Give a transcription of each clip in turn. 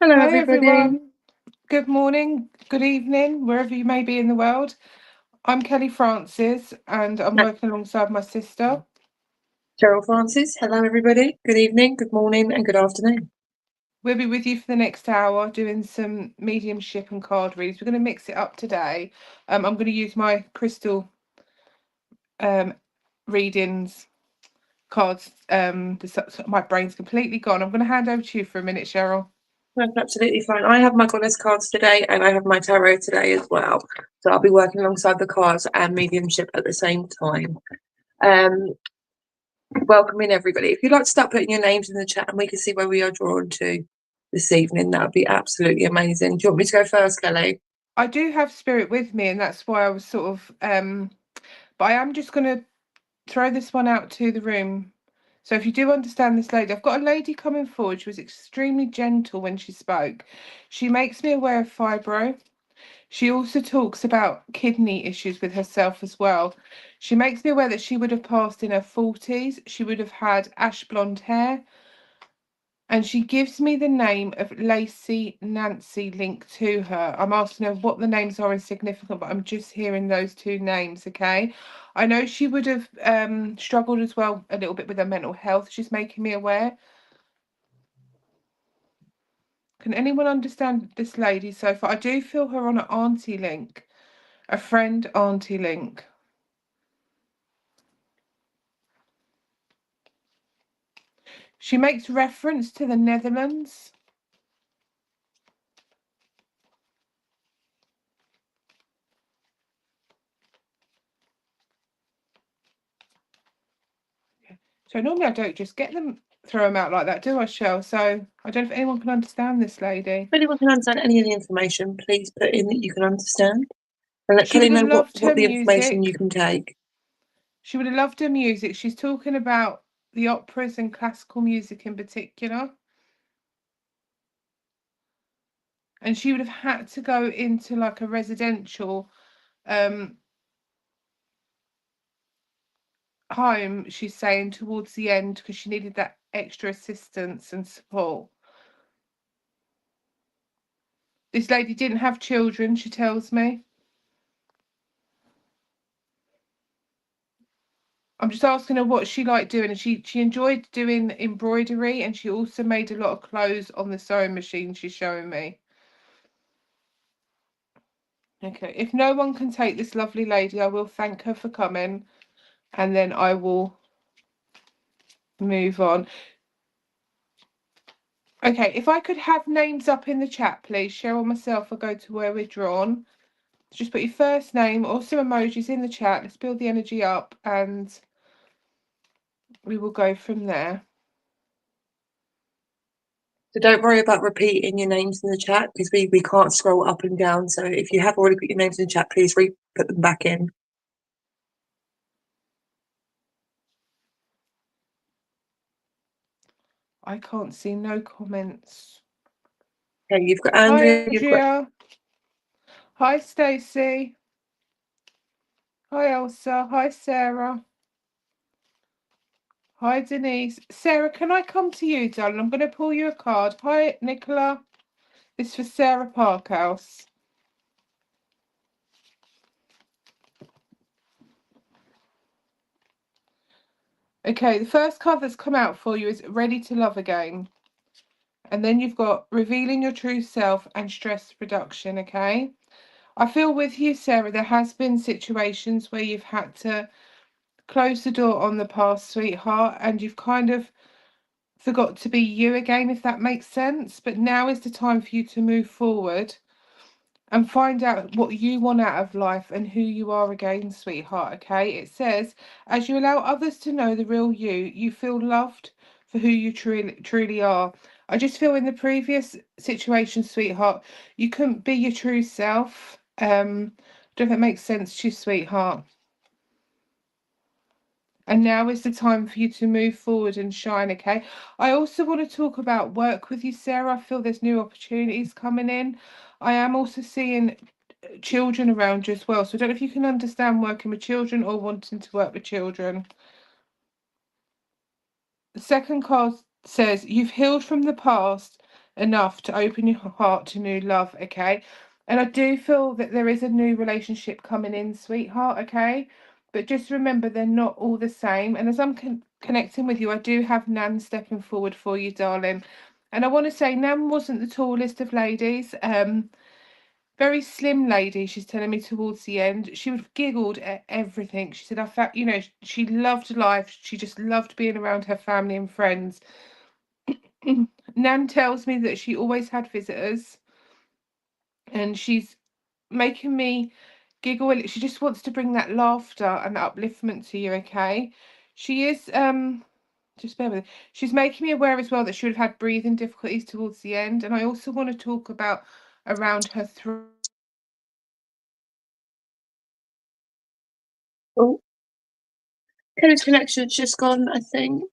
Hello, Hi everybody. everyone. Good morning, good evening, wherever you may be in the world. I'm Kelly Francis and I'm Uh, working alongside my sister. Cheryl Francis. Hello, everybody. Good evening, good morning, and good afternoon. We'll be with you for the next hour doing some mediumship and card reads. We're going to mix it up today. I'm going to use my crystal um, readings cards. My brain's completely gone. I'm going to hand over to you for a minute, Cheryl. That's absolutely fine. I have my goddess cards today, and I have my tarot today as well. So I'll be working alongside the cards and mediumship at the same time. Um, Welcoming everybody. If you'd like to start putting your names in the chat, and we can see where we are drawn to this evening, that would be absolutely amazing. Do you want me to go first, Kelly? I do have spirit with me, and that's why I was sort of but I am just going to throw this one out to the room. So if you do understand this lady, I've got a lady coming forward. She was extremely gentle when she spoke. She makes me aware of fibro. She also talks about kidney issues with herself as well. She makes me aware that she would have passed in her 40s. She would have had ash blonde hair. And she gives me the name of Lacey Nancy linked to her. I'm asking her what the names are insignificant, but I'm just hearing those two names, okay? I know she would have struggled as well a little bit with her mental health. She's making me aware. Can anyone understand this lady so far? I do feel her on an auntie link, a friend auntie link. She makes reference to the Netherlands. So normally I don't just get them, throw them out like that, do I, Shell? So I don't know if anyone can understand this lady. If anyone can understand any of the information, please put in that you can understand. And let She Kelly would have know loved her what the information you music. can take. She would have loved her music. She's talking about the operas and classical music in particular. And she would have had to go into like a residential home, she's saying, towards the end because she needed that extra assistance and support. This lady didn't have children, she tells me. I'm just asking her what she liked doing, and she enjoyed doing embroidery, and she also made a lot of clothes on the sewing machine she's showing me. Okay, if no one can take this lovely lady, I will thank her for coming, and then I will move on. Okay, if I could have names up in the chat, please. Cheryl, myself, will go to where we're drawn. Just put your first name or some emojis in the chat. Let's build the energy up, and we will go from there. So don't worry about repeating your names in the chat because we can't scroll up and down. So if you have already put your names in the chat, please put them back in. I can't see no comments. Okay, you've got Hi, Andrea, you've got Andrea. Hi, Stacey. Hi, Elsa. Hi, Sarah. Hi, Denise. Sarah, can I come to you, darling? I'm going to pull you a card. Hi, Nicola. This is for Sarah Parkhouse. Okay, the first card that's come out for you is Ready to Love Again. And then you've got Revealing Your True Self and Stress Reduction, okay? I feel with you, Sarah, there has been situations where you've had to close the door on the past, sweetheart, and you've kind of forgot to be you again, if that makes sense. But now is the time for you to move forward and find out what you want out of life and who you are again, sweetheart, okay? It says, as you allow others to know the real you, you feel loved for who you truly are. I just feel in the previous situation, sweetheart, you couldn't be your true self. Don't know if that makes sense to you, sweetheart. And now is the time for you to move forward and shine, okay? I also want to talk about work with you, Sarah. I feel there's new opportunities coming in. I am also seeing children around you as well. So I don't know if you can understand working with children or wanting to work with children. The second card says, you've healed from the past. enough to open your heart to new love, okay? And I do feel that there is a new relationship coming in, sweetheart, okay? But just remember, they're not all the same. And as I'm connecting with you, I do have Nan stepping forward for you, darling. And I want to say Nan wasn't the tallest of ladies. Very slim lady, she's telling me towards the end. She would have giggled at everything. She said, I felt, you know, she loved life. She just loved being around her family and friends. Nan tells me that she always had visitors, and she's making me giggle. She just wants to bring that laughter and upliftment to you, okay? She is, just bear with me. She's making me aware as well that she would have had breathing difficulties towards the end. And I also want to talk about around her throat. Oh, Kelly's connection's just gone, I think.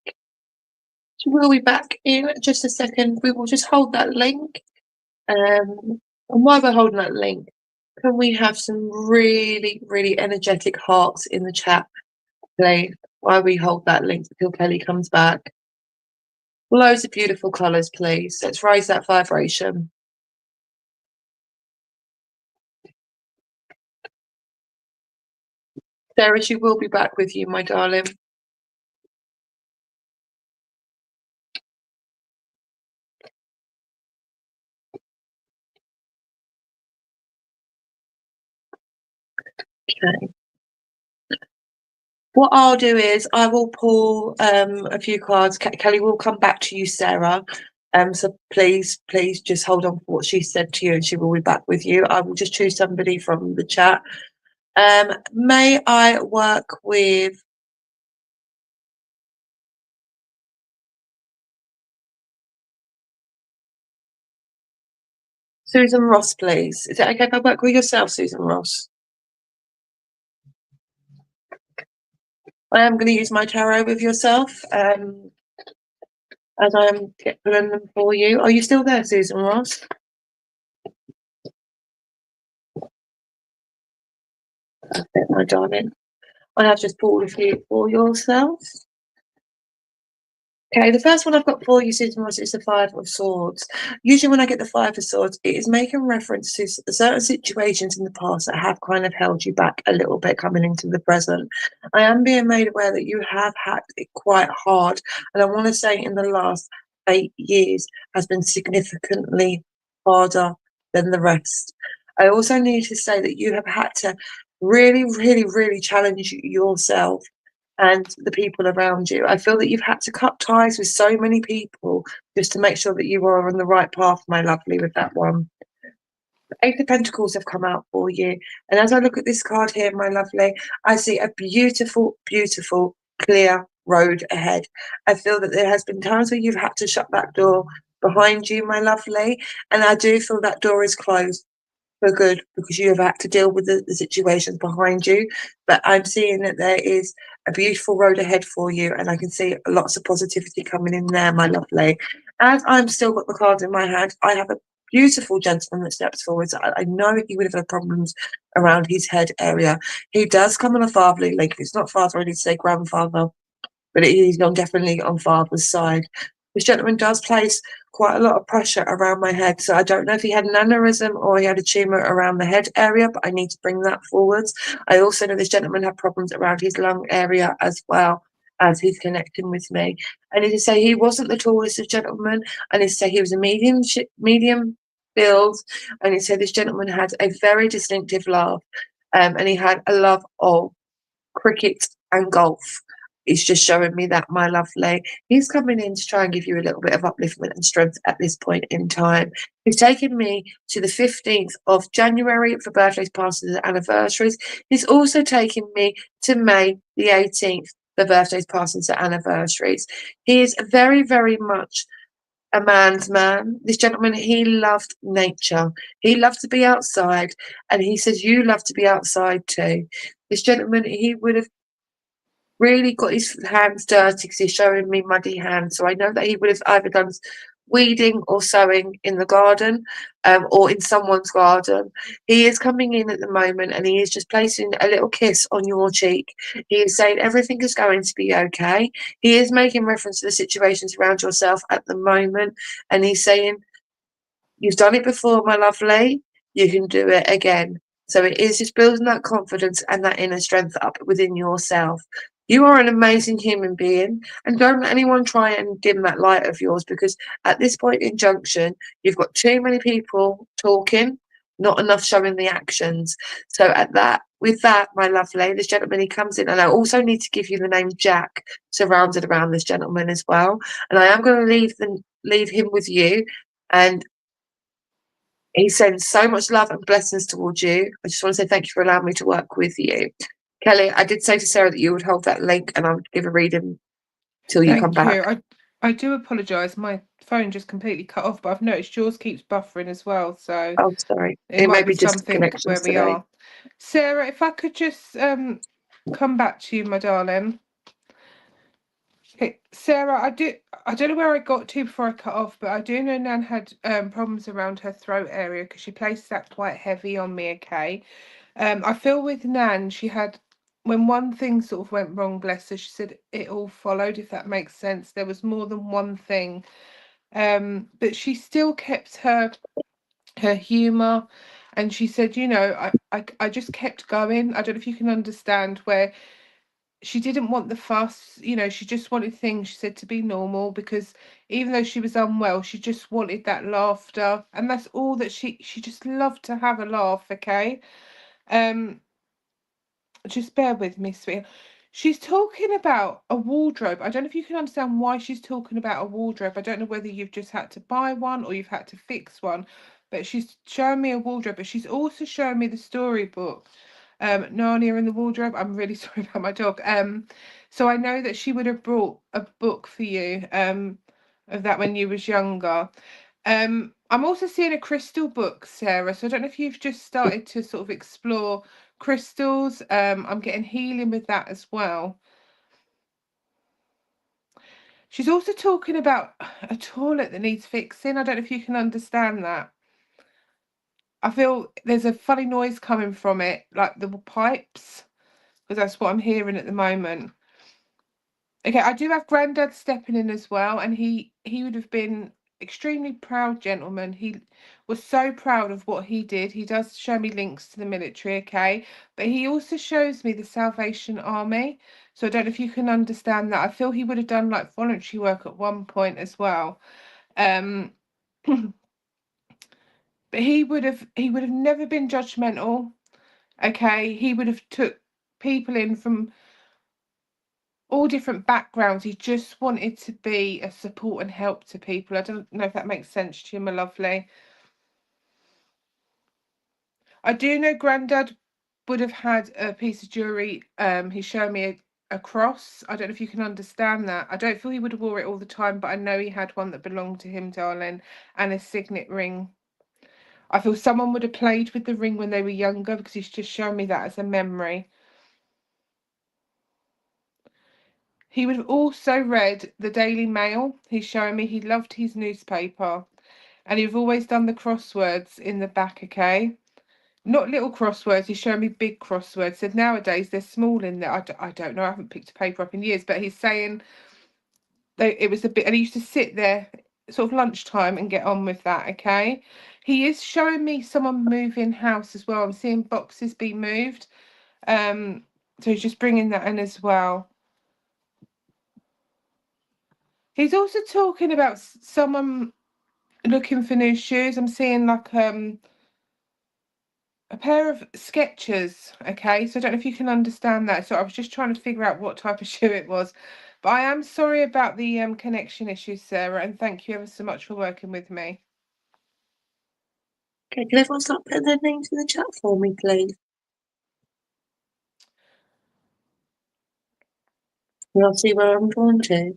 So we'll be back in just a second. We will just hold that link. And while we're holding that link, can we have some really, really energetic hearts in the chat, please, while we hold that link until Kelly comes back? Loads of beautiful colours, please. Let's raise that vibration. Sarah, she will be back with you, my darling. Okay. What I'll do is I will pull a few cards. Kelly will come back to you, Sarah. So please just hold on for what she said to you, and she will be back with you. I will just choose somebody from the chat. May I work with Susan Ross, please? Is it okay if I work with yourself, Susan Ross? I am going to use my tarot with yourself, as I am pulling them for you. Are you still there, Susan Ross? Perfect, my darling. I have just pulled a few for yourself. Okay, the first one I've got for you, Susan Ross, is the Five of Swords. Usually when I get the Five of Swords, it is making reference to certain situations in the past that have kind of held you back a little bit coming into the present. I am being made aware that you have had it quite hard, and I want to say in the last 8 years has been significantly harder than the rest. I also need to say that you have had to really, really, really challenge yourself and the people around you. I feel that you've had to cut ties with so many people just to make sure that you are on the right path, my lovely, with that one. The Eight of Pentacles have come out for you. And as I look at this card here, my lovely, I see a beautiful, beautiful, clear road ahead. I feel that there has been times where you've had to shut that door behind you, my lovely. And I do feel that door is closed for good because you have had to deal with the situations behind you. But I'm seeing that there is a beautiful road ahead for you, and I can see lots of positivity coming in there, my lovely. As I'm still got the cards in my hand, I have a beautiful gentleman that steps forward. So I know he would have had problems around his head area. He does come on a fatherly link. If it's not father, I need to say grandfather, but he's definitely on father's side. This gentleman does place quite a lot of pressure around my head. So I don't know if he had an aneurysm or he had a tumour around the head area, but I need to bring that forwards. I also know this gentleman had problems around his lung area as well as he's connecting with me. I need to say he wasn't the tallest of gentlemen. I need to say he was a medium build. I need to say this gentleman had a very distinctive laugh, and he had a love of cricket and golf. It's just showing me that, my lovely. He's coming in to try and give you a little bit of upliftment and strength at this point in time. He's taken me to the 15th of January for birthdays, passes, and anniversaries. He's also taken me to May the 18th for birthdays, passes, and anniversaries. He is very, very much a man's man. This gentleman, he loved nature. He loved to be outside, and he says you love to be outside too. This gentleman, he would have really got his hands dirty because he's showing me muddy hands. So I know that he would have either done weeding or sowing in the garden, or in someone's garden. He is coming in at the moment and he is just placing a little kiss on your cheek. He is saying everything is going to be okay. He is making reference to the situations around yourself at the moment, and he's saying You've done it before, my lovely. You can do it again. So it is just building that confidence and that inner strength up within yourself. You are an amazing human being, and don't let anyone try and dim that light of yours, because at this point in junction, you've got too many people talking, not enough showing the actions. So with that, my lovely, this gentleman, he comes in, and I also need to give you the name Jack surrounded around this gentleman as well. And I am going to leave him with you, and he sends so much love and blessings towards you. I just want to say thank you for allowing me to work with you. Kelly, I did say to Sarah that you would hold that link and I would give a reading till you come back. Thank you. I do apologise. My phone just completely cut off, but I've noticed yours keeps buffering as well. So Oh, sorry. it May might be be just something where connections we today. are. Sarah, if I could just come back to you, my darling. Okay, Sarah, I don't know where I got to before I cut off, but I do know Nan had problems around her throat area because she placed that quite heavy on me, okay? I feel with Nan, she had, when one thing sort of went wrong, bless her, she said it all followed, if that makes sense. There was more than one thing. But she still kept her humour, and she said, you know, I just kept going. I don't know if you can understand, where she didn't want the fuss, you know, she just wanted things, she said, to be normal, because even though she was unwell, she just wanted that laughter, and that's all that she just loved to have a laugh, okay? Just bear with me, sweetie. She's talking about a wardrobe. I don't know if you can understand why she's talking about a wardrobe. I don't know whether you've just had to buy one or you've had to fix one, but she's showing me a wardrobe, but she's also showing me the storybook. Narnia in the wardrobe. I'm really sorry about my dog. So I know that she would have brought a book for you, of that when you was younger. I'm also seeing a crystal book, Sarah. So I don't know if you've just started to sort of explore crystals. I'm getting healing with that as well. She's also talking about a toilet that needs fixing. I don't know if you can understand that. I feel there's a funny noise coming from it, like the pipes, because that's what I'm hearing at the moment. Okay, I do have Grandad stepping in as well, and he would have been extremely proud gentleman. He was so proud of what he did. He does show me links to the military, okay, but he also shows me the Salvation Army. So I don't know if you can understand that. I feel he would have done like voluntary work at one point as well. Um, but he would have never been judgmental. Okay, he would have took people in from all different backgrounds. He just wanted to be a support and help to people. I don't know if that makes sense to you, my lovely. I do know Grandad would have had a piece of jewellery. He showed me a cross. I don't know if you can understand that. I don't feel he would have wore it all the time, but I know he had one that belonged to him, darling, and a signet ring. I feel someone would have played with the ring when they were younger, because he's just shown me that as a memory. He would have also read the Daily Mail. He's showing me he loved his newspaper. And you've always done the crosswords in the back, okay? Not little crosswords, he's showing me big crosswords. Said nowadays they're small in there. I don't know, I haven't picked a paper up in years, but he's saying it was a bit, and he used to sit there sort of lunchtime and get on with that, okay? He is showing me someone moving house as well. I'm seeing boxes be moved. So he's just bringing that in as well. He's also talking about someone looking for new shoes. I'm seeing like a pair of Skechers, okay? So I don't know if you can understand that. So I was just trying to figure out what type of shoe it was. But I am sorry about the connection issues, Sarah, and thank you ever so much for working with me. Okay, can everyone start putting their names in the chat for me, please? And I'll see where I'm drawn to.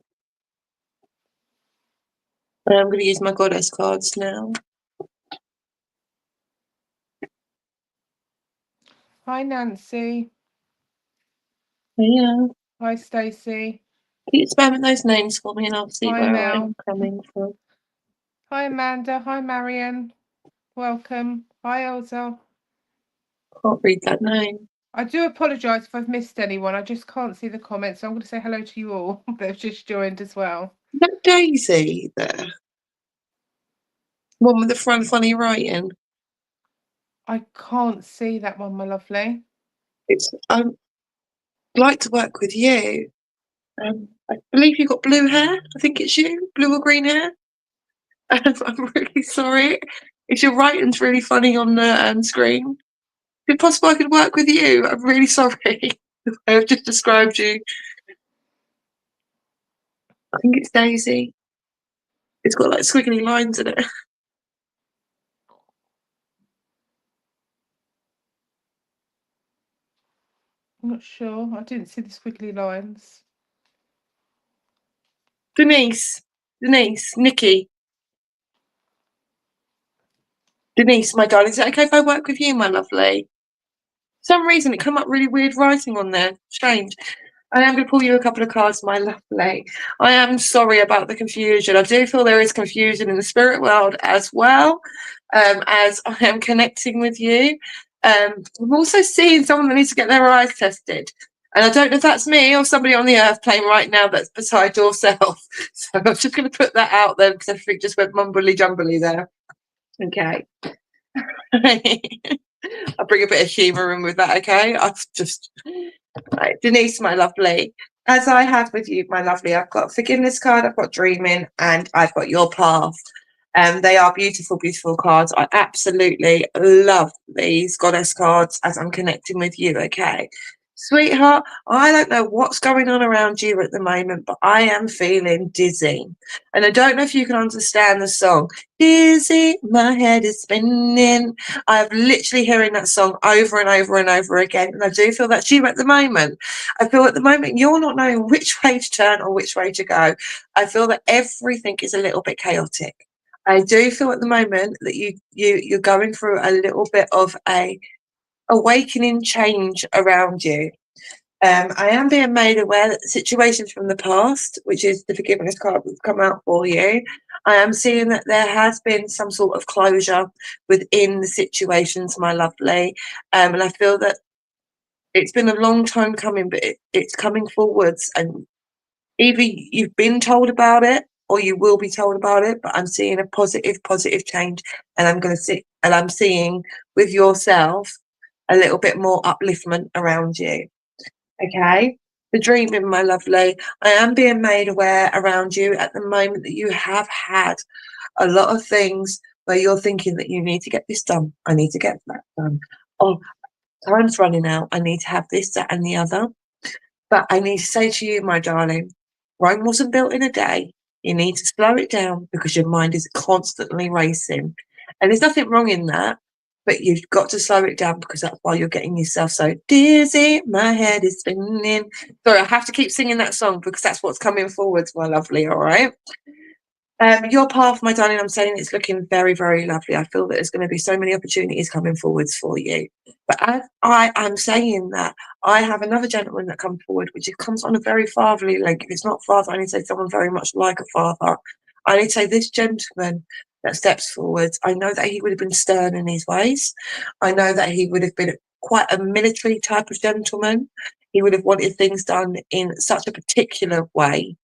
And I'm going to use my goddess cards now. Hi, Nancy. Yeah. Hi, Stacey. Keep spamming those names for me and I'll see Hi, where Mel. I'm coming from. Hi, Amanda. Hi, Marion. Welcome. Hi, Elsa. Can't read that name. I do apologise if I've missed anyone. I just can't see the comments. So I'm going to say hello to you all that have just joined as well. Is that Daisy there? One with the funny writing. I can't see that one, my lovely. It's like to work with you. I believe you've got blue hair. I think it's you, blue or green hair. I'm really sorry. If your writing's really funny on the screen, is it possible I could work with you? I'm really sorry. I've just described you. I think it's Daisy. It's got like squiggly lines in it. I'm not sure. I didn't see the squiggly lines. Denise, Nikki. Denise, my darling, is it okay if I work with you, my lovely? For some reason, it come up really weird writing on there. Strange. I am going to pull you a couple of cards, my lovely. I am sorry about the confusion. I do feel there is confusion in the spirit world as well, as I am connecting with you. I'm also seeing someone that needs to get their eyes tested. And I don't know if that's me or somebody on the earth plane right now that's beside yourself. So I'm just going to put that out there because everything just went mumbly jumbly there. Okay. I'll bring a bit of humour in with that, okay? I've just... Right, Denise, my lovely, as I have with you, my lovely, I've got a forgiveness card, I've got dreaming, and I've got your path. They are beautiful, beautiful cards. I absolutely love these goddess cards as I'm connecting with you, okay? Sweetheart, I don't know what's going on around you at the moment, but I am feeling dizzy. And I don't know if you can understand the song. Dizzy, my head is spinning. I'm literally hearing that song over and over and over again. And I do feel that's you at the moment. I feel at the moment you're not knowing which way to turn or which way to go. I feel that everything is a little bit chaotic. I do feel at the moment that you're going through a little bit of a awakening change around you. I am being made aware that the situations from the past, which is the forgiveness card that's come out for you, I am seeing that there has been some sort of closure within the situations, my lovely. And I feel that it's been a long time coming, but it's coming forwards. And either you've been told about it or you will be told about it, but I'm seeing a positive change. And I'm seeing with yourself a little bit more upliftment around you. Okay, the dreaming, my lovely. I am being made aware around you at the moment that you have had a lot of things where you're thinking that you need to get this done. I need to get that done. Oh, time's running out. I need to have this, that, and the other. But I need to say to you, my darling, Rome wasn't built in a day. You need to slow it down because your mind is constantly racing. And there's nothing wrong in that, but you've got to slow it down because that's why you're getting yourself so dizzy. My head is spinning. Sorry, I have to keep singing that song because that's what's coming forwards, my lovely, all right? Your path, my darling, I'm saying it's looking very, very lovely. I feel that there's going to be so many opportunities coming forwards for you. But as I am saying that, I have another gentleman that comes forward, which it comes on a very fatherly link. If it's not father, I need to say someone very much like a father. I need to say this gentleman that steps forward, I know that he would have been stern in his ways. I know that he would have been quite a military type of gentleman. He would have wanted things done in such a particular way.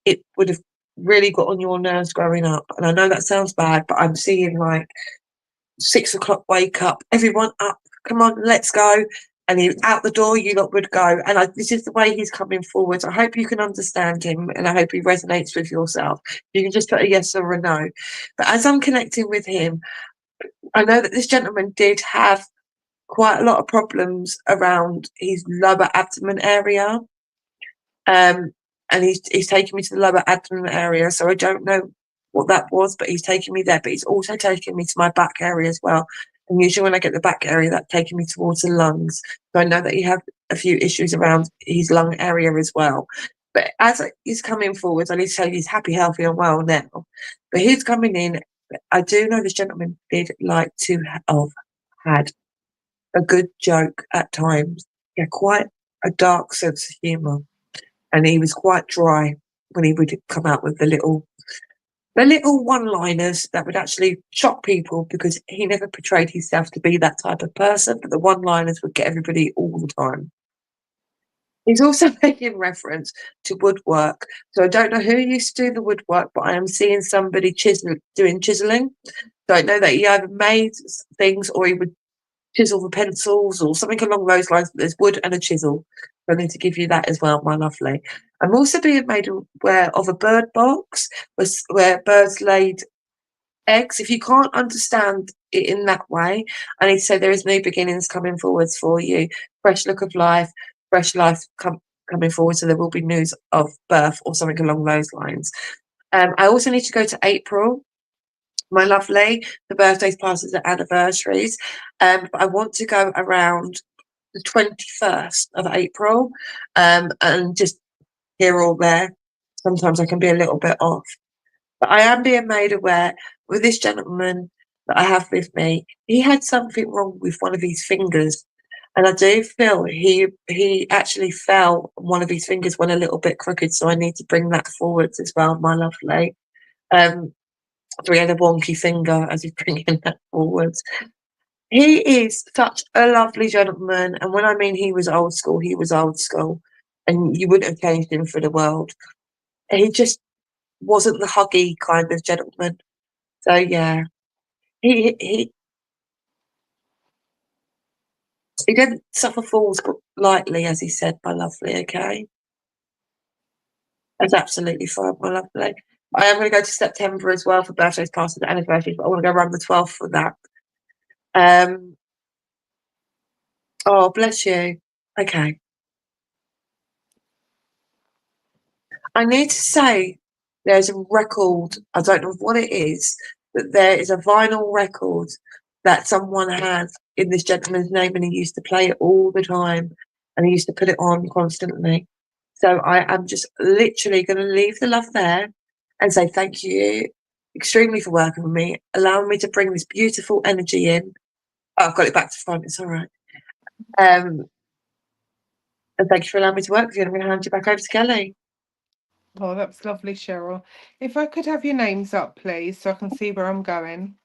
It would have really got on your nerves growing up. And I know that sounds bad, but I'm seeing like 6 o'clock wake up, everyone up, come on, let's go. And he out the door, you lot would go. And this is the way he's coming forward. I hope you can understand him and I hope he resonates with yourself. You can just put a yes or a no. But as I'm connecting with him, I know that this gentleman did have quite a lot of problems around his lower abdomen area. And he's taken me to the lower abdomen area, so I don't know what that was, but he's taken me there. But he's also taken me to my back area as well. And usually when I get the back area, that's taking me towards the lungs. So I know that he had a few issues around his lung area as well. But as he's coming forward, I need to tell you he's happy, healthy, and well now. But he's coming in. I do know this gentleman did like to have had a good joke at times. Yeah, quite a dark sense of humour. And he was quite dry when he would come out with the little one-liners that would actually shock people because he never portrayed himself to be that type of person, but the one-liners would get everybody all the time. He's also making reference to woodwork. So I don't know who used to do the woodwork, but I am seeing somebody doing chiseling. don't know that he either made things or he would chisel with pencils or something along those lines. But there's wood and a chisel. So I need to give you that as well, my lovely. I'm also being made aware of a bird box where birds laid eggs. If you can't understand it in that way, I need to say there is new beginnings coming forwards for you. Fresh look of life, fresh life coming forward. So there will be news of birth or something along those lines. I also need to go to April, my lovely. The birthdays, passes, and anniversaries. But I want to go around the 21st of April, and just here or there. Sometimes I can be a little bit off. But I am being made aware with this gentleman that I have with me, he had something wrong with one of his fingers. And I do feel he actually fell, one of his fingers went a little bit crooked, so I need to bring that forwards as well, my lovely. So he had a wonky finger as he's bringing that forwards. He is such a lovely gentleman, and when I mean he was old school, he was old school, and you wouldn't have changed him for the world. He just wasn't the huggy kind of gentleman. So yeah, he he didn't suffer fools lightly, as he said, my lovely. Okay, that's absolutely fine, my lovely. I am going to go to September as well for birthdays, passes, and anniversaries, but I want to go around the 12th for that. Oh, bless you. Okay. I need to say there's a record, I don't know what it is, but there is a vinyl record that someone has in this gentleman's name, and he used to play it all the time, and he used to put it on constantly. So I am just literally going to leave the love there and say thank you extremely for working with me, allowing me to bring this beautiful energy in. Oh, I've got it back to front, it's all right. And thank you for allowing me to work with you. I'm going to hand you back over to Kelly. Oh, that was lovely, Cheryl. If I could have your names up, please, so I can see where I'm going.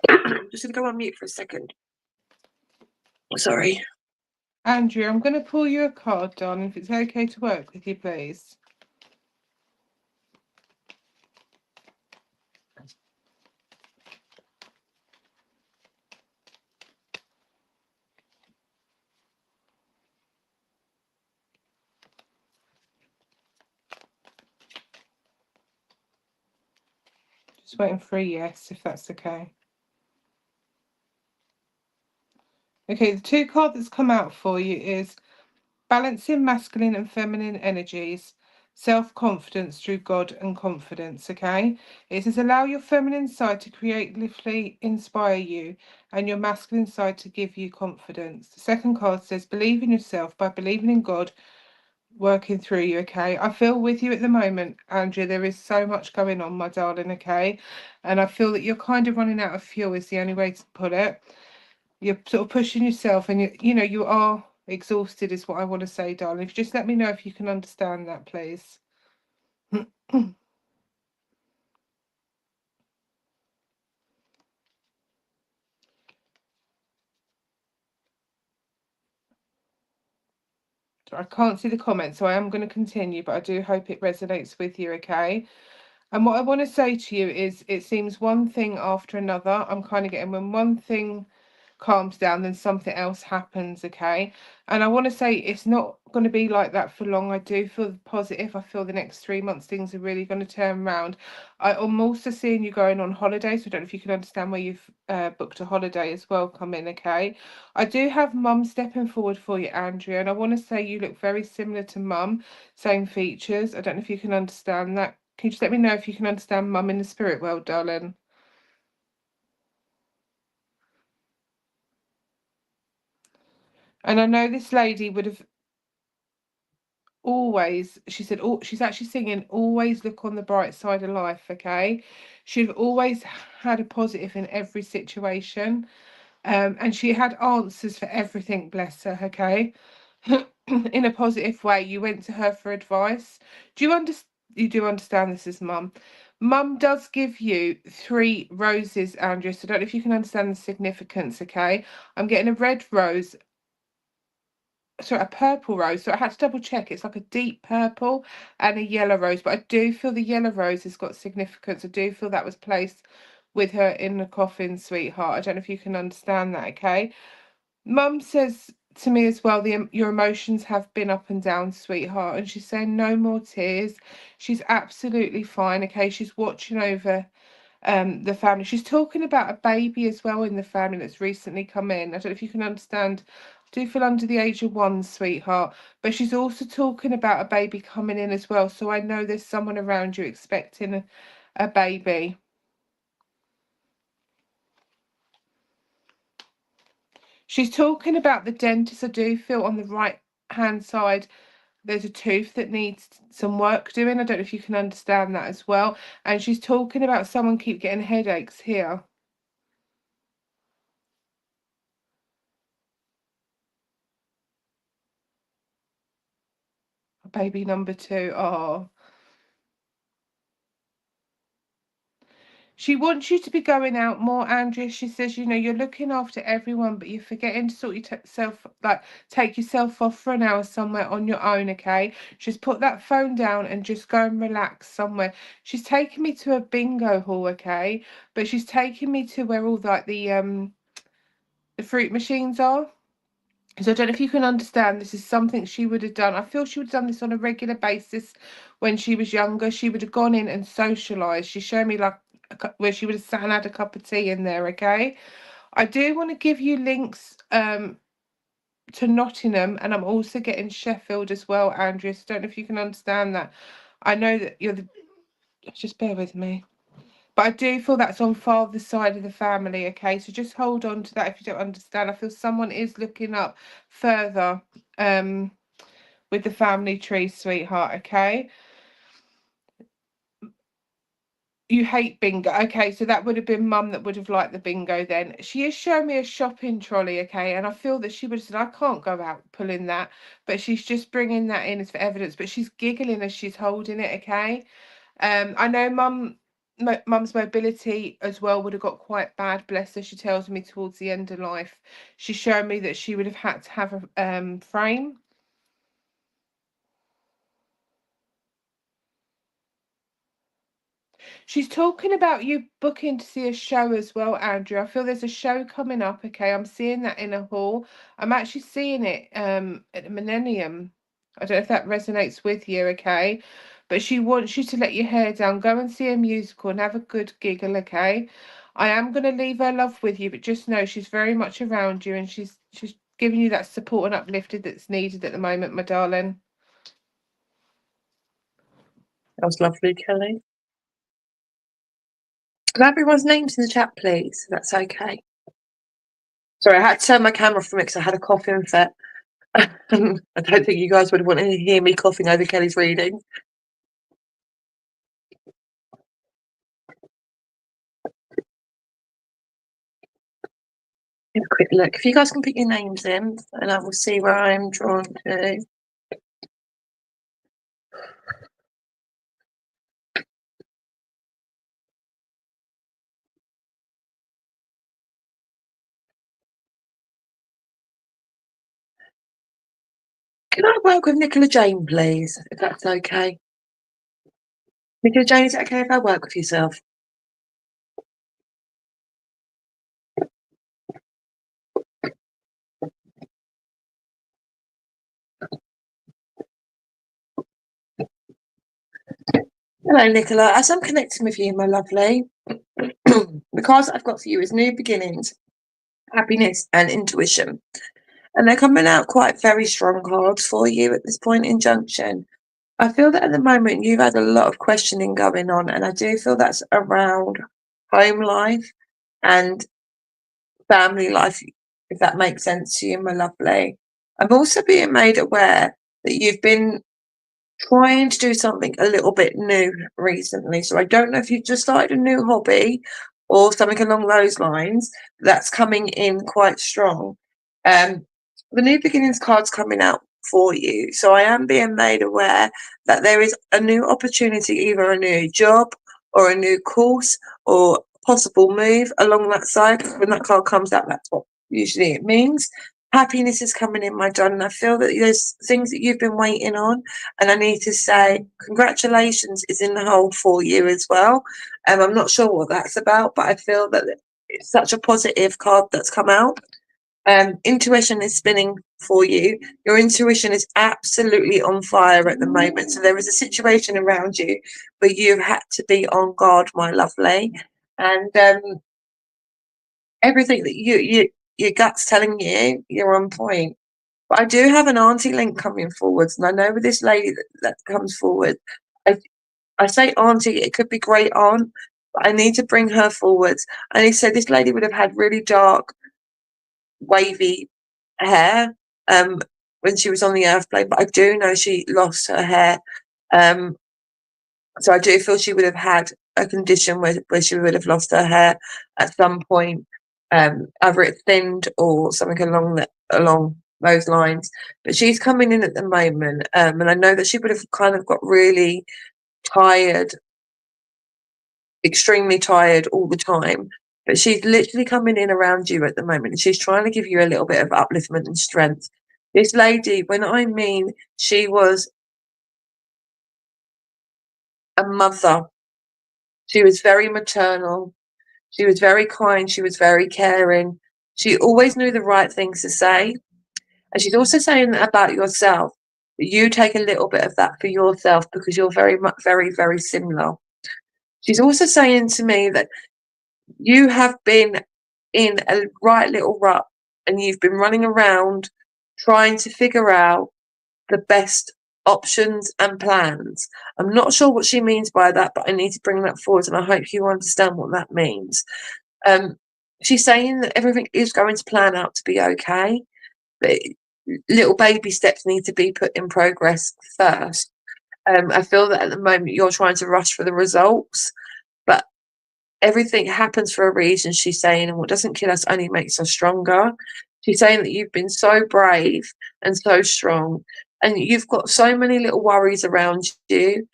I'm just going to go on mute for a second. Sorry. Andrew, I'm going to pull you a card, darling, if it's okay to work with you, please. Just waiting for a yes, if that's okay. Okay, the two cards that's come out for you is balancing masculine and feminine energies, self-confidence through God and confidence, okay? It says allow your feminine side to creatively inspire you and your masculine side to give you confidence. The second card says believe in yourself by believing in God working through you, okay? I feel with you at the moment, Andrea. There is so much going on, my darling, okay? And I feel that you're kind of running out of fuel is the only way to put it. You're sort of pushing yourself, and you are exhausted is what I want to say, darling. If you just let me know if you can understand that, please. I can't see the comments, so I am going to continue, but I do hope it resonates with you, okay? And what I want to say to you is it seems one thing after another. I'm kind of getting when one thing calms down, then something else happens, okay? And I want to say it's not going to be like that for long. I do feel positive. I feel the next 3 months things are really going to turn around. I'm also seeing you going on holiday, so I don't know if you can understand where you've booked a holiday as well come in, okay? I do have Mum stepping forward for you, Andrea, and I want to say you look very similar to Mum, same features. I don't know if you can understand that. Can you just let me know if you can understand Mum in the spirit world, darling? And I know this lady would have always, she said, oh, she's actually singing, always look on the bright side of life, okay? She'd always had a positive in every situation. And she had answers for everything, bless her, okay? In a positive way. You went to her for advice. Do you understand? You do understand this as Mum. Mum does give you 3 roses, Andrew, so I don't know if you can understand the significance, okay? I'm getting a red rose, sorry, a purple rose. So I had to double check. It's like a deep purple and a yellow rose. But I do feel the yellow rose has got significance. I do feel that was placed with her in the coffin, sweetheart. I don't know if you can understand that, okay? Mum says to me as well, your emotions have been up and down, sweetheart. And she's saying no more tears. She's absolutely fine, okay? She's watching over the family. She's talking about a baby as well in the family that's recently come in. I don't know if you can understand. I do feel under the age of 1, sweetheart, but she's also talking about a baby coming in as well. So I know there's someone around you expecting a baby. She's talking about the dentist. I do feel on the right hand side there's a tooth that needs some work doing. I don't know if you can understand that as well. And she's talking about someone keep getting headaches here. Baby number 2. Oh. She wants you to be going out more, Andrea. She says, you know, you're looking after everyone, but you're forgetting to sort yourself, like, take yourself off for an hour somewhere on your own, okay? Just put that phone down and just go and relax somewhere. She's taking me to a bingo hall, okay? But she's taking me to where all, like, the fruit machines are. So I don't know if you can understand, this is something she would have done. I feel she would have done this on a regular basis when she was younger. She would have gone in and socialised. She showed me like where she would have sat and had a cup of tea in there, okay? I do want to give you links to Nottingham, and I'm also getting Sheffield as well, Andrea. So I don't know if you can understand that. I know that you're the... Just bear with me. But I do feel that's on father's side of the family, okay? So just hold on to that if you don't understand. I feel someone is looking up further with the family tree, sweetheart, okay? You hate bingo. Okay, so that would have been mum that would have liked the bingo then. She is showing me a shopping trolley, okay? And I feel that she would have said, I can't go out pulling that. But she's just bringing that in as for evidence. But she's giggling as she's holding it, okay? I know mum's mobility as well would have got quite bad, bless her. She tells me towards the end of life. She showed me that she would have had to have a frame. She's talking about you booking to see a show as well, Andrew. I feel there's a show coming up, okay? I'm seeing that in a hall. I'm actually seeing it at the Millennium. I don't know if that resonates with you, okay? But she wants you to let your hair down, go and see a musical and have a good giggle, okay? I am going to leave her love with you, but just know she's very much around you and she's giving you that support and uplifted that's needed at the moment, my darling. That was lovely, Kelly. Can I have everyone's names in the chat, please? That's okay. Sorry, I had to turn my camera from it because I had a coughing fit. I don't think you guys would want to hear me coughing over Kelly's reading. Have a quick look. If you guys can put your names in, and I will see where I'm drawn to. Can I work with Nicola Jane, please, if that's okay? Nicola Jane, is it okay if I work with yourself? Hello, Nicola. As I'm connecting with you, my lovely, the cards I've got for you is new beginnings, happiness, and intuition. And they're coming out quite very strong cards for you at this point in junction. I feel that at the moment you've had a lot of questioning going on, and I do feel that's around home life and family life, if that makes sense to you, my lovely. I'm also being made aware that you've been trying to do something a little bit new recently. So I don't know if you've just started a new hobby or something along those lines. That's coming in quite strong. The new beginnings card's coming out for you. So I am being made aware that there is a new opportunity, either a new job or a new course or possible move along that side. When that card comes out, that's what usually it means. happiness is coming in, my darling. I feel that there's things that you've been waiting on, and I need to say congratulations is in the hole for you as well. I'm not sure what that's about, but I feel that it's such a positive card that's come out. Intuition is spinning for you. Your intuition is absolutely on fire at the moment. So there is a situation around you where you've had to be on guard, my lovely. And everything that your gut's telling you, you're on point. But I do have an auntie link coming forwards, and I know with this lady that comes forward, I say auntie, it could be great aunt, but I need to bring her forwards. And he said this lady would have had really dark, wavy hair when she was on the earth plane, but I do know she lost her hair. So I do feel she would have had a condition where she would have lost her hair at some point, either it thinned or something along those lines. But she's coming in at the moment, and I know that she would have kind of got really tired, extremely tired all the time. But she's literally coming in around you at the moment, and she's trying to give you a little bit of upliftment and strength. This lady, when I mean she was a mother, she was very maternal, she was very kind, she was very caring. She always knew the right things to say. And she's also saying that about yourself, that you take a little bit of that for yourself because you're very much, very, very similar. She's also saying to me that you have been in a right little rut and you've been running around trying to figure out the best options and plans. I'm not sure what she means by that, but I need to bring that forward, and I hope you understand what that means. She's saying that everything is going to plan out to be okay, but little baby steps need to be put in progress first. I feel that at the moment you're trying to rush for the results, but everything happens for a reason, she's saying, and what doesn't kill us only makes us stronger. She's saying that you've been so brave and so strong, and you've got so many little worries around you,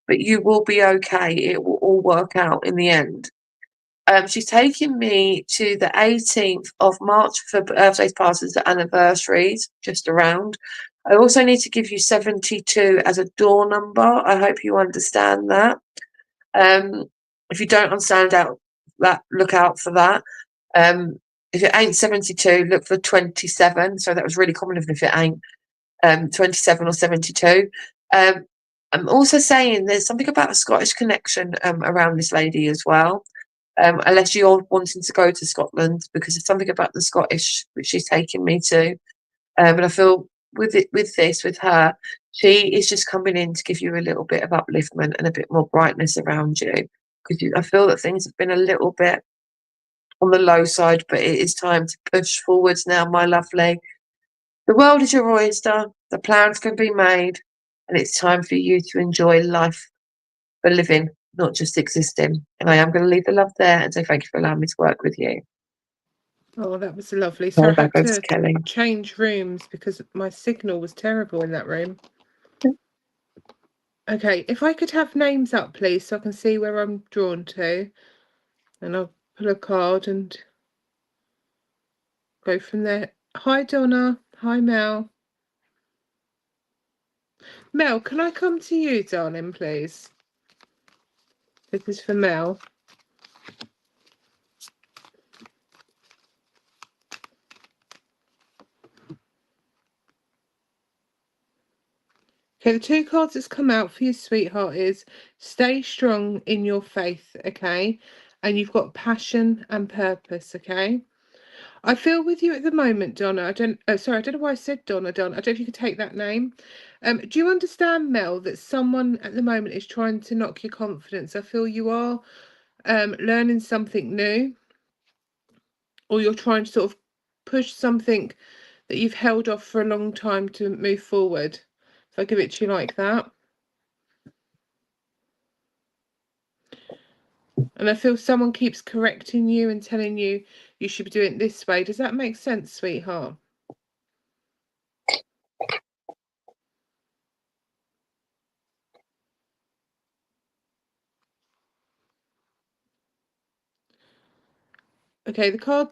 but you will be okay. It will all work out in the end. She's taking me to the 18th of March for birthdays, parties, and anniversaries, just around. I also need to give you 72 as a door number. I hope you understand that. If you don't understand that, look out for that. If it ain't 72, look for 27. So that was really common if it ain't 27 or 72. I'm also saying there's something about a Scottish connection around this lady as well. Unless you're wanting to go to Scotland, because there's something about the Scottish which she's taking me to. And I feel with her, she is just coming in to give you a little bit of upliftment and a bit more brightness around you. Because I feel that things have been a little bit on the low side, but it is time to push forwards now, my lovely. The world is your oyster, the plans can be made, and it's time for you to enjoy life for living, not just existing. And I am going to leave the love there and say thank you for allowing me to work with you. Oh, that was lovely. So I had to Kelly. change rooms because my signal was terrible in that room. Okay, if I could have names up, please, so I can see where I'm drawn to. And I'll pull a card and go from there. Hi, Donna. Hi, Mel. Mel, can I come to you, darling, please? This is for Mel. Okay, the two cards that's come out for you, sweetheart, is stay strong in your faith, okay? And you've got passion and purpose, okay? I feel with you at the moment, Donna. I don't know why I said Donna. I don't know if you could take that name. Do you understand, Mel, that someone at the moment is trying to knock your confidence? I feel you are learning something new, or you're trying to sort of push something that you've held off for a long time to move forward. If I give it to you like that. And I feel someone keeps correcting you and telling you you should be doing it this way. Does that make sense, sweetheart? Okay, the card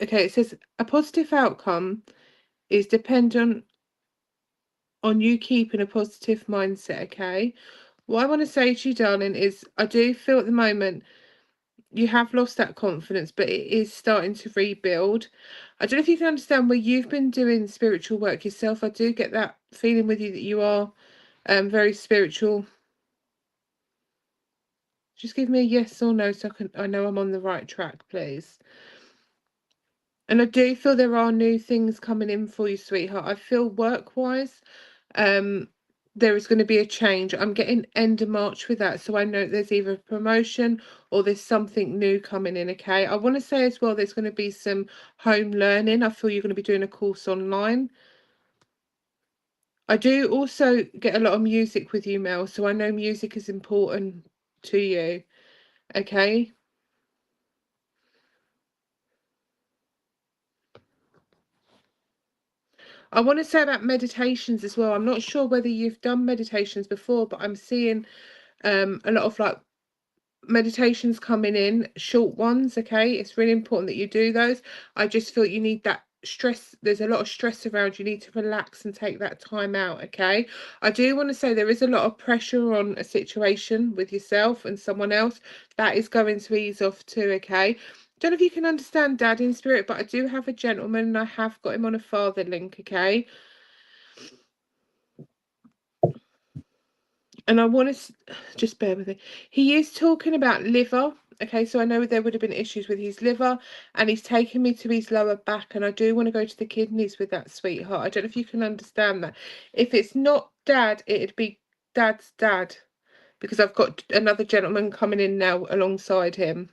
Okay, it says a positive outcome is dependent on you keeping a positive mindset, okay? What I want to say to you, darling, is I do feel at the moment you have lost that confidence, but it is starting to rebuild. I don't know if you can understand where you've been doing spiritual work yourself. I do get that feeling with you that you are very spiritual. Just give me a yes or no so I know I'm on the right track, please. And I do feel there are new things coming in for you, sweetheart. I feel work-wise, there is going to be a change. I'm getting end of March with that, so I know there's either a promotion or there's something new coming in, okay? I want to say as well there's going to be some home learning. I feel you're going to be doing a course online. I do also get a lot of music with you, Mel, so I know music is important to you, okay? I want to say about meditations as well. I'm not sure whether you've done meditations before, but I'm seeing a lot of like meditations coming in, short ones, okay? It's really important that you do those. I just feel you need that stress. There's a lot of stress around. You need to relax and take that time out, okay? I do want to say there is a lot of pressure on a situation with yourself and someone else. That is going to ease off too, okay? Don't know if you can understand Dad in spirit, but I do have a gentleman and I have got him on a father link, okay? And I want to just bear with me. He is talking about liver. Okay, so I know there would have been issues with his liver, and he's taken me to his lower back, and I do want to go to the kidneys with that, sweetheart. I don't know if you can understand that. If it's not Dad, it'd be Dad's dad, because I've got another gentleman coming in now alongside him.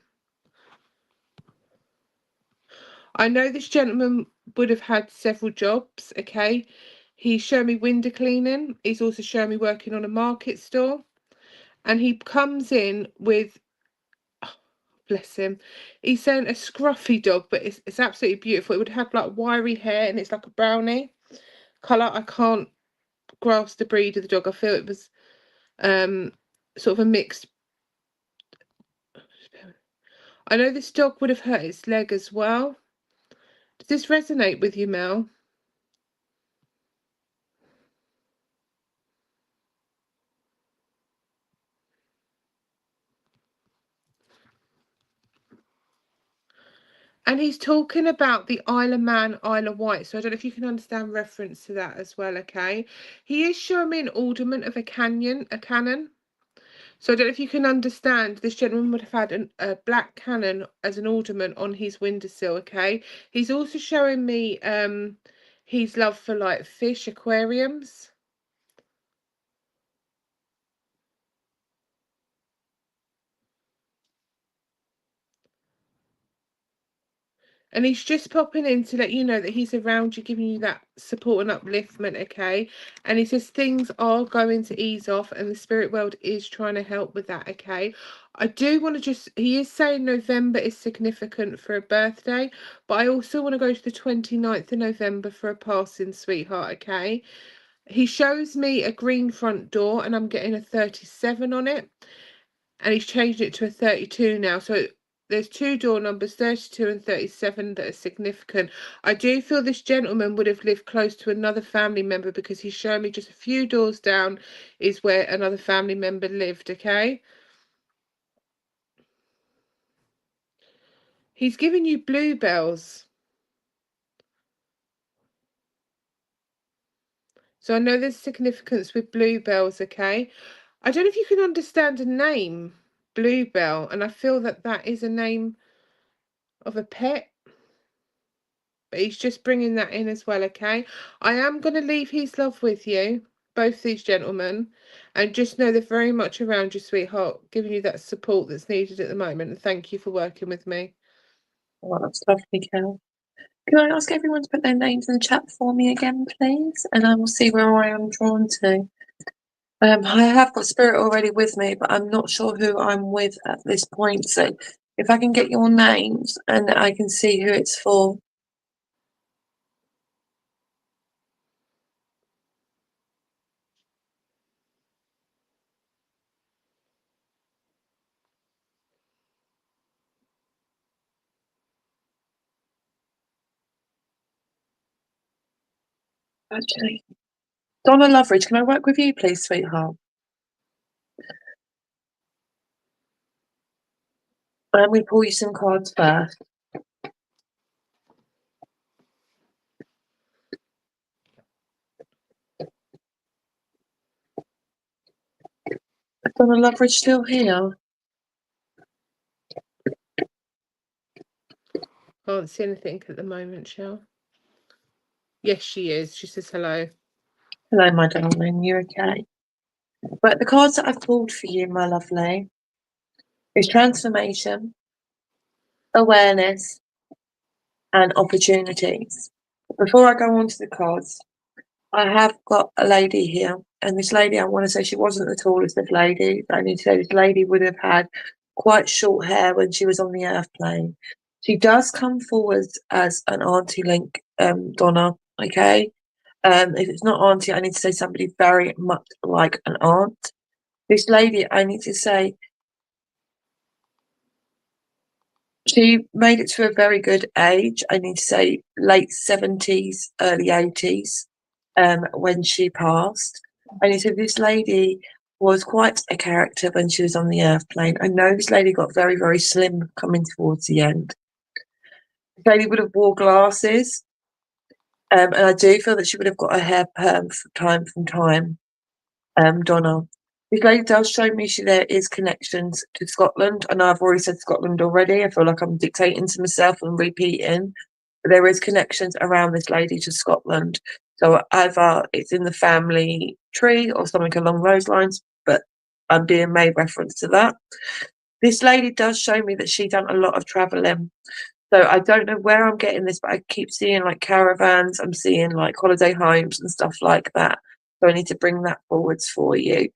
I know this gentleman would have had several jobs, okay? He's shown me window cleaning. He's also shown me working on a market store. And he comes in with, oh, bless him, he's saying a scruffy dog, but it's absolutely beautiful. It would have like wiry hair and it's like a brownie colour. I can't grasp the breed of the dog. I feel it was sort of a mixed. I know this dog would have hurt its leg as well. Does this resonate with you, Mel? And he's talking about the Isle of Man, Isle of Wight. So I don't know if you can understand reference to that as well, okay? He is showing me an ornament of a cannon. So I don't know if you can understand, this gentleman would have had a black cannon as an ornament on his windowsill, okay? He's also showing me his love for like fish, aquariums. And he's just popping in to let you know that he's around you, giving you that support and upliftment, okay? And he says things are going to ease off and the spirit world is trying to help with that, okay? I do want to he is saying November is significant for a birthday, but I also want to go to the 29th of November for a passing, sweetheart, okay? He shows me a green front door and I'm getting a 37 on it. And he's changed it to a 32 now. So there's two door numbers, 32 and 37, that are significant. I do feel this gentleman would have lived close to another family member because he's showing me just a few doors down is where another family member lived, okay? He's giving you bluebells. So I know there's significance with bluebells, okay? I don't know if you can understand a name, Bluebell, and I feel that that is a name of a pet. But he's just bringing that in as well, okay? I am going to leave his love with you, both these gentlemen, and just know they're very much around you, sweetheart, giving you that support that's needed at the moment. And thank you for working with me. Oh, that's lovely, Kel. Can I ask everyone to put their names in the chat for me again, please? And I will see where I am drawn to. I have got Spirit already with me, but I'm not sure who I'm with at this point. So if I can get your names and I can see who it's for. Actually, Donna Loveridge, can I work with you, please, sweetheart? I'm going to pull you some cards first. Is Donna Loveridge still here? Can't see anything at the moment, Cheryl. Yes, she is. She says hello. Hello, my darling. You okay? But the cards that I've pulled for you, my lovely, is transformation, awareness, and opportunities. Before I go on to the cards, I have got a lady here, and this lady, I want to say she wasn't the tallest of ladies. I need to say this lady would have had quite short hair when she was on the earth plane. She does come forward as an auntie link, Donna, okay? If it's not auntie, I need to say somebody very much like an aunt. This lady, I need to say, she made it to a very good age. I need to say late 70s, early 80s, when she passed. I need to say this lady was quite a character when she was on the earth plane. I know this lady got very, very slim coming towards the end. This lady would have wore glasses, and I do feel that she would have got her hair perm from time. Donna. This lady does show me there is connections to Scotland. I know I've already said Scotland already. I feel like I'm dictating to myself and repeating. But there is connections around this lady to Scotland. So either it's in the family tree or something along those lines, but I'm being made reference to that. This lady does show me that she done a lot of travelling. So I don't know where I'm getting this, but I keep seeing like caravans. I'm seeing like holiday homes and stuff like that. So I need to bring that forwards for you.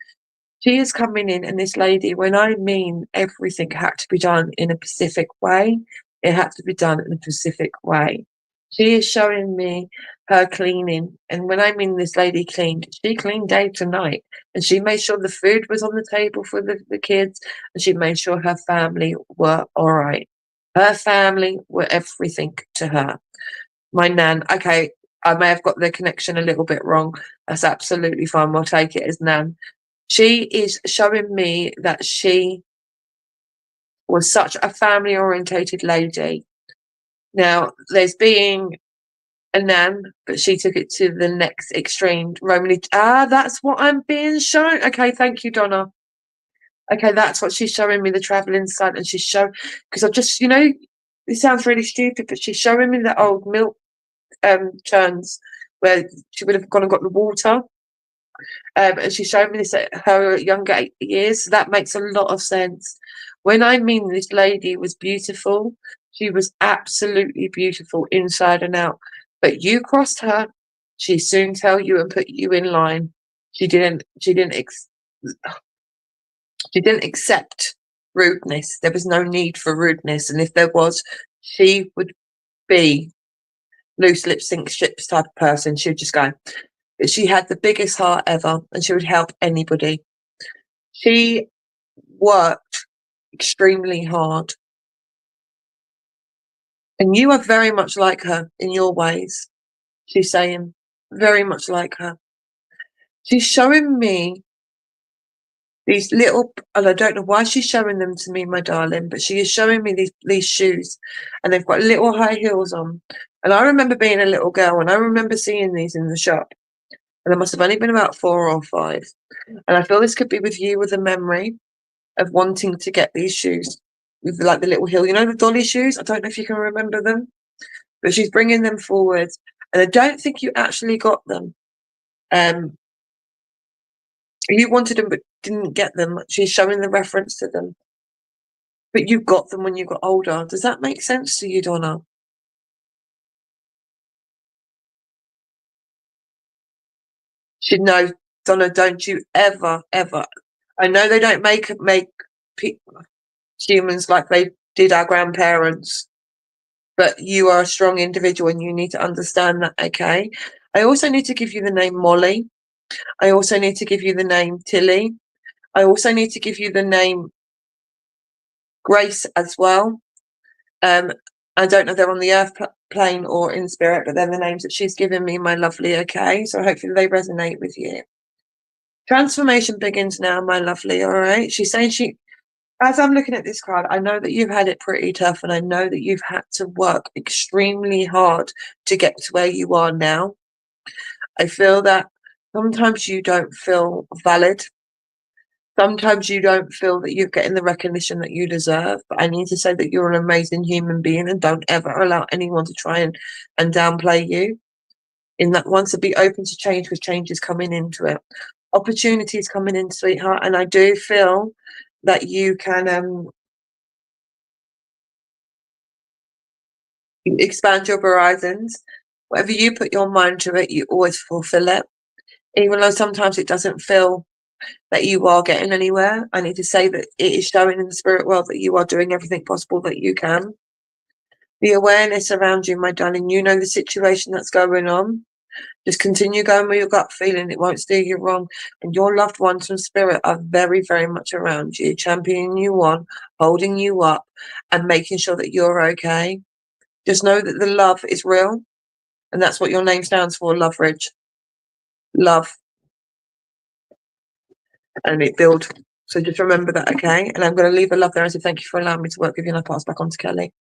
She is coming in, and this lady, when I mean everything had to be done in a specific way, it had to be done in a specific way. She is showing me her cleaning. And when I mean this lady cleaned, she cleaned day to night. And she made sure the food was on the table for the kids. And she made sure her family were all right. Her family were everything to her. My nan, okay, I may have got the connection a little bit wrong. That's absolutely fine. We'll take it as nan. She is showing me that she was such a family orientated lady. Now, there's being a nan, but she took it to the next extreme. That's what I'm being shown. Okay, thank you, Donna. Okay, that's what she's showing me, the travelling side. And she's showing, because I've just, it sounds really stupid, but she's showing me the old milk churns where she would have gone and got the water. And she showed me this at her younger years. So that makes a lot of sense. When I mean this lady was beautiful, she was absolutely beautiful inside and out. But you crossed her, she soon tell you and put you in line. She didn't accept rudeness. There was no need for rudeness, and if there was, she would be loose lip sync ships type of person. She would just go. But she had the biggest heart ever, and she would help anybody. She worked extremely hard. And you are very much like her in your ways, she's saying. Very much like her. She's showing me these little, and I don't know why she's showing them to me, my darling, but she is showing me these shoes, and they've got little high heels on. And I remember being a little girl, and I remember seeing these in the shop. And I must have only been about 4 or 5. And I feel this could be with you with a memory of wanting to get these shoes with like the little heel, the dolly shoes. I don't know if you can remember them, but she's bringing them forward, and I don't think you actually got them. You wanted them but didn't get them. She's showing the reference to them, but you got them when you got older. Does that make sense to you, Donna? No, Donna, don't you ever. I know they don't make humans like they did our grandparents, but you are a strong individual and you need to understand that, okay? I also need to give you the name Molly. I also need to give you the name Tilly. I also need to give you the name Grace as well. I don't know if they're on the earth plain or in spirit, but they're the names that she's given me, my lovely, okay? So hopefully they resonate with you. Transformation begins now, my lovely, all right? She's saying as I'm looking at this card, I know that you've had it pretty tough, and I know that you've had to work extremely hard to get to where you are now. I feel that sometimes you don't feel valid. Sometimes you don't feel that you're getting the recognition that you deserve, but I need to say that you're an amazing human being, and don't ever allow anyone to try and downplay you in that one. So be open to change, because change is coming into it. Opportunities coming in, sweetheart, and I do feel that you can expand your horizons. Whatever you put your mind to it, you always fulfill it. Even though sometimes it doesn't feel that you are getting anywhere, I need to say that it is showing in the spirit world that you are doing everything possible that you can. The awareness around you, my darling, you know the situation that's going on. Just continue going with your gut feeling. It won't steer you wrong. And your loved ones from spirit are very, very much around you, championing you on, holding you up, and making sure that you're okay. Just know that the love is real. And that's what your name stands for, Love Ridge. Love. And it build. So just remember that, okay? And I'm going to leave a love there and say thank you for allowing me to work with you, and I'll pass back on to Kelly.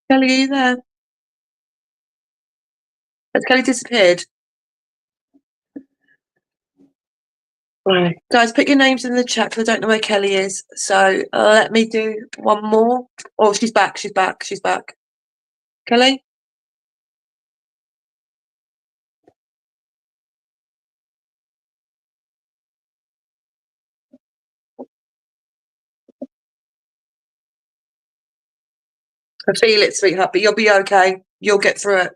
Kelly, are you there? Has Kelly disappeared? Right. Guys, put your names in the chat, because I don't know where Kelly is. So let me do one more. Oh, she's back. She's back. She's back. Kelly? I feel it, sweetheart, but you'll be okay. You'll get through it.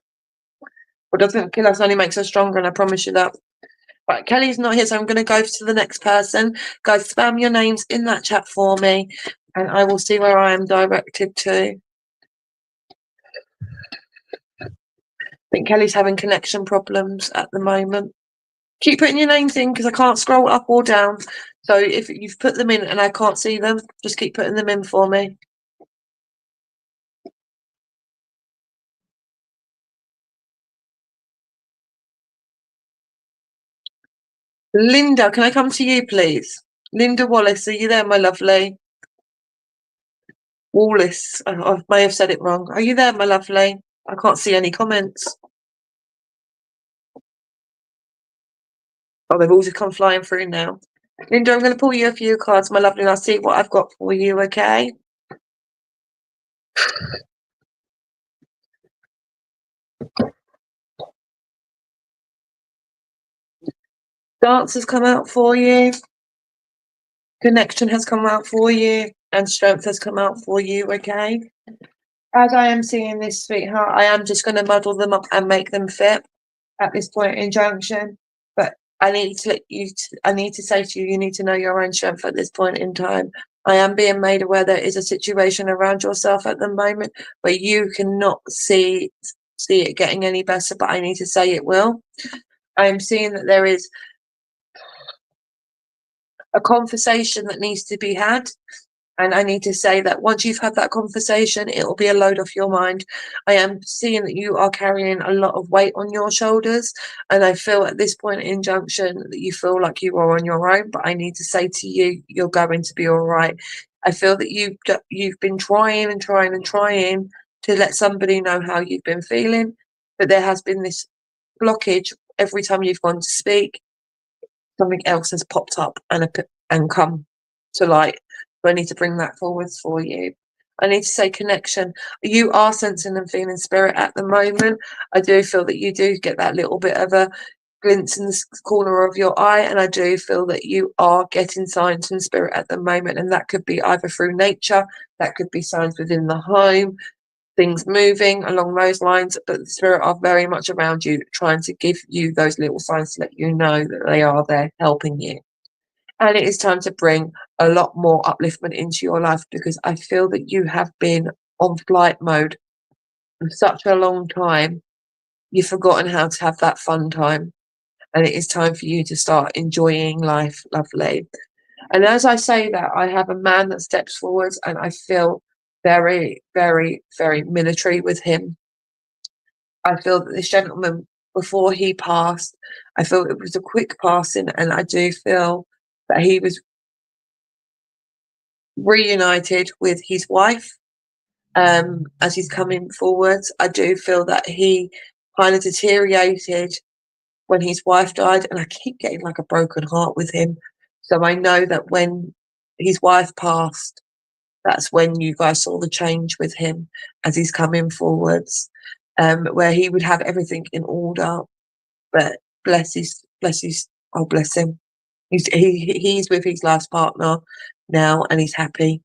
What doesn't kill us only makes us stronger, and I promise you that. Right, Kelly's not here, so I'm going to go to the next person. Guys, spam your names in that chat for me, and I will see where I am directed to. I think Kelly's having connection problems at the moment. Keep putting your names in, because I can't scroll up or down. So if you've put them in and I can't see them, just keep putting them in for me. Linda, can I come to you, please? Linda Wallace, are you there, my lovely? Wallace, I may have said it wrong. Are you there, my lovely? I can't see any comments. Oh, they've all just come flying through now. Linda, I'm going to pull you a few cards, my lovely, and I'll see what I've got for you, okay? Dance has come out for you. Connection has come out for you. And strength has come out for you, okay? As I am seeing this, sweetheart, I am just going to muddle them up and make them fit at this point in junction. But I need to I need to say to you, you need to know your own strength at this point in time. I am being made aware there is a situation around yourself at the moment where you cannot see it getting any better, but I need to say it will. I am seeing that there is a conversation that needs to be had. And I need to say that once you've had that conversation, it will be a load off your mind. I am seeing that you are carrying a lot of weight on your shoulders. And I feel at this point in junction that you feel like you are on your own. But I need to say to you, you're going to be all right. I feel that you've been trying and trying and trying to let somebody know how you've been feeling. But there has been this blockage every time you've gone to speak. Something else has popped up and come to light. So I need to bring that forwards for you. I need to say connection. You are sensing and feeling spirit at the moment. I do feel that you do get that little bit of a glimpse in the corner of your eye, and I do feel that you are getting signs from spirit at the moment, and that could be either through nature, that could be signs within the home, things moving along those lines, but the spirit are very much around you, trying to give you those little signs to let you know that they are there helping you. And it is time to bring a lot more upliftment into your life, because I feel that you have been on flight mode for such a long time. You've forgotten how to have that fun time. And it is time for you to start enjoying life, lovely. And as I say that, I have a man that steps forwards, and I feel very, very, very military with him. I feel that this gentleman, before he passed, I feel it was a quick passing, and I do feel that he was reunited with his wife as he's coming forwards. I do feel that he kind of deteriorated when his wife died, and I keep getting like a broken heart with him. So I know that when his wife passed, that's when you guys saw the change with him as he's coming forwards, where he would have everything in order. But oh bless him, he's with his last partner now, and he's happy.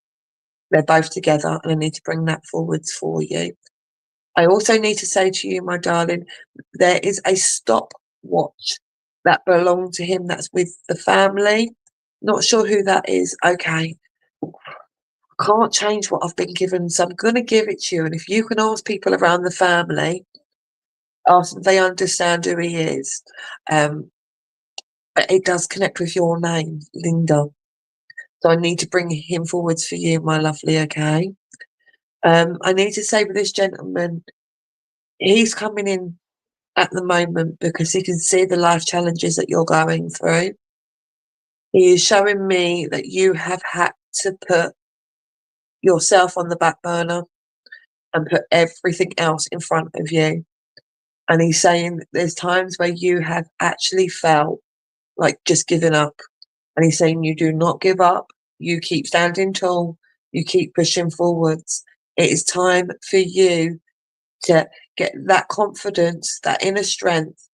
They're both together, and I need to bring that forwards for you. I also need to say to you, my darling, there is a stopwatch that belonged to him that's with the family. Not sure who that is. Okay. Can't change what I've been given, so I'm going to give it to you. And if you can ask people around the family, ask if they understand who he is. It does connect with your name, Linda. So I need to bring him forwards for you, my lovely, okay? I need to say with this gentleman, he's coming in at the moment because he can see the life challenges that you're going through. He is showing me that you have had to put yourself on the back burner and put everything else in front of you. And he's saying there's times where you have actually felt like just giving up. And he's saying you do not give up. You keep standing tall. You keep pushing forwards. It is time for you to get that confidence, that inner strength,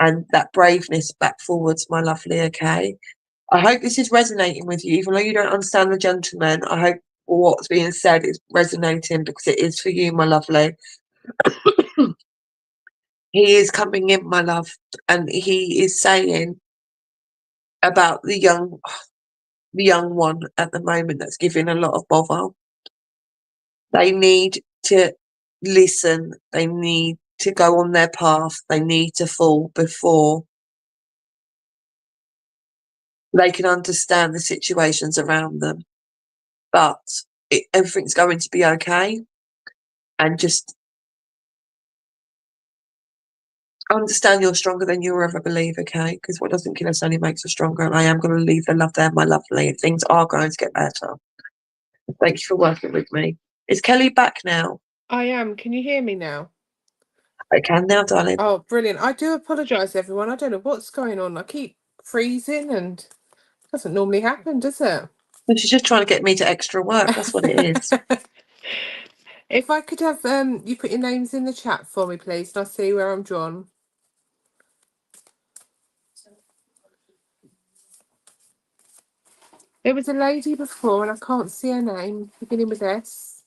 and that braveness back forwards, my lovely, okay? I hope this is resonating with you, even though you don't understand the gentleman. I hope what's being said is resonating because it is for you, my lovely. He is coming in, my love, and he is saying about the young one at the moment that's giving a lot of bother. They need to listen. They need to go on their path. They need to fall before they can understand the situations around them. But everything's going to be okay. And just understand you're stronger than you'll ever believe, okay? Because what doesn't kill us only makes us stronger. And I am going to leave the love there, my lovely. And things are going to get better. Thank you for working with me. Is Kelly back now? I am. Can you hear me now? I can now, darling. Oh, brilliant. I do apologise, everyone. I don't know what's going on. I keep freezing and it doesn't normally happen, does it? She's just trying to get me to extra work. That's what it is. If I could have you put your names in the chat for me, please, and I'll see where I'm drawn. There was a lady before, and I can't see her name, beginning with S.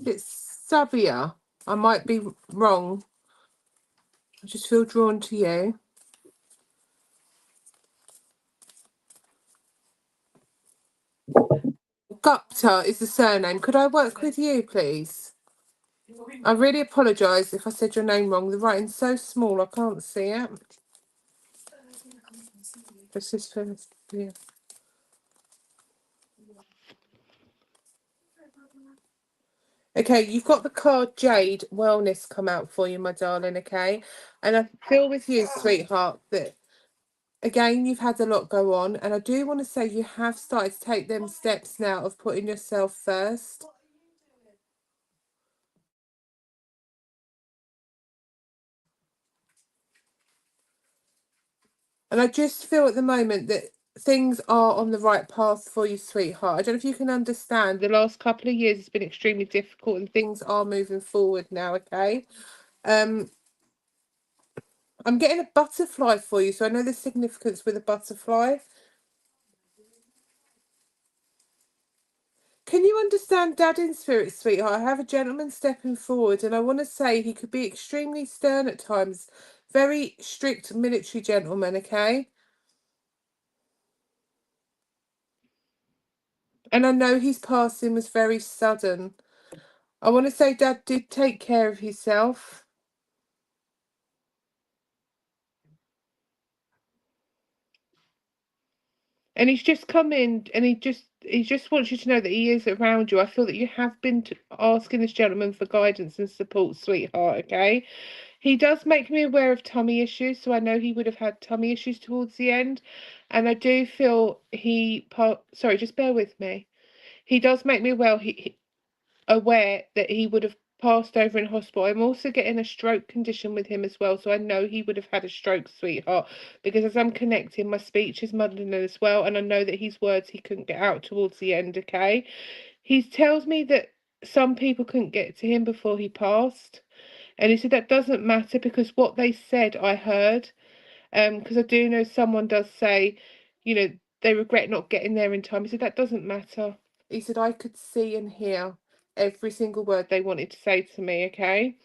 It's Sabia. I might be wrong. I just feel drawn to you. Gupta is the surname. Could I work with you, please? I really apologise if I said your name wrong. The writing's so small I can't see it. This is first, yeah. Okay, you've got the card Jade Wellness come out for you, my darling, okay? And I feel with you, sweetheart, that again, you've had a lot go on. And I do want to say you have started to take them steps now of putting yourself first. And I just feel at the moment that things are on the right path for you, sweetheart. I don't know if you can understand. The last couple of years has been extremely difficult and things are moving forward now, okay? I'm getting a butterfly for you, so I know the significance with a butterfly. Can you understand Dad in spirit, sweetheart? I have a gentleman stepping forward, and I want to say he could be extremely stern at times. Very strict military gentleman, okay? And I know his passing was very sudden. I want to say Dad did take care of himself. And he's just come in, and he just wants you to know that he is around you. I feel that you have been asking this gentleman for guidance and support, sweetheart, okay? He does make me aware of tummy issues, so I know he would have had tummy issues towards the end. And I do feel sorry, just bear with me. He does make me aware that he would have passed over in hospital. I'm also getting a stroke condition with him as well, so I know he would have had a stroke, sweetheart, because as I'm connecting, my speech is muddling as well, and I know that his words he couldn't get out towards the end, okay? He tells me that some people couldn't get to him before he passed, and he said that doesn't matter because what they said I heard, because I do know someone does say, they regret not getting there in time. He said that doesn't matter. He said I could see and hear every single word they wanted to say to me, okay?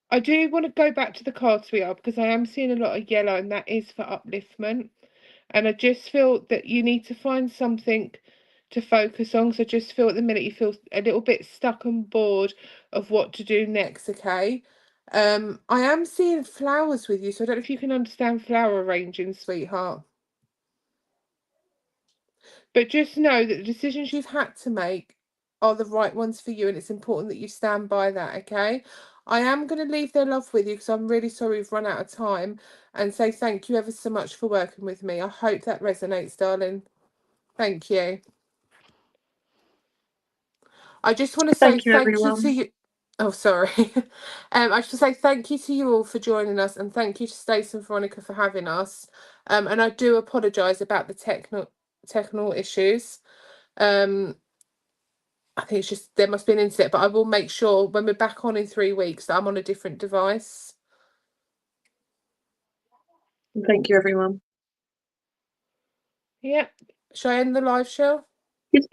I do want to go back to the cards we are because I am seeing a lot of yellow, and that is for upliftment. And I just feel that you need to find something to focus on, because I just feel at the minute you feel a little bit stuck and bored of what to do next, okay? I am seeing flowers with you, so I don't know if you can understand flower arranging, sweetheart. But just know that the decisions you've had to make are the right ones for you, and it's important that you stand by that, okay? I am going to leave their love with you because I'm really sorry we've run out of time, and say thank you ever so much for working with me. I hope that resonates, darling. Thank you. I just want to say Thank you, thank you to everyone. you. Oh, sorry. I just want to say thank you to you all for joining us, and thank you to Stacey and Veronica for having us. And I do apologise about the technical issues. I think it's just there must be an internet, but I will make sure when we're back on in 3 weeks that I'm on a different device. Thank you, everyone. Yeah. Shall I end the live show? Yes,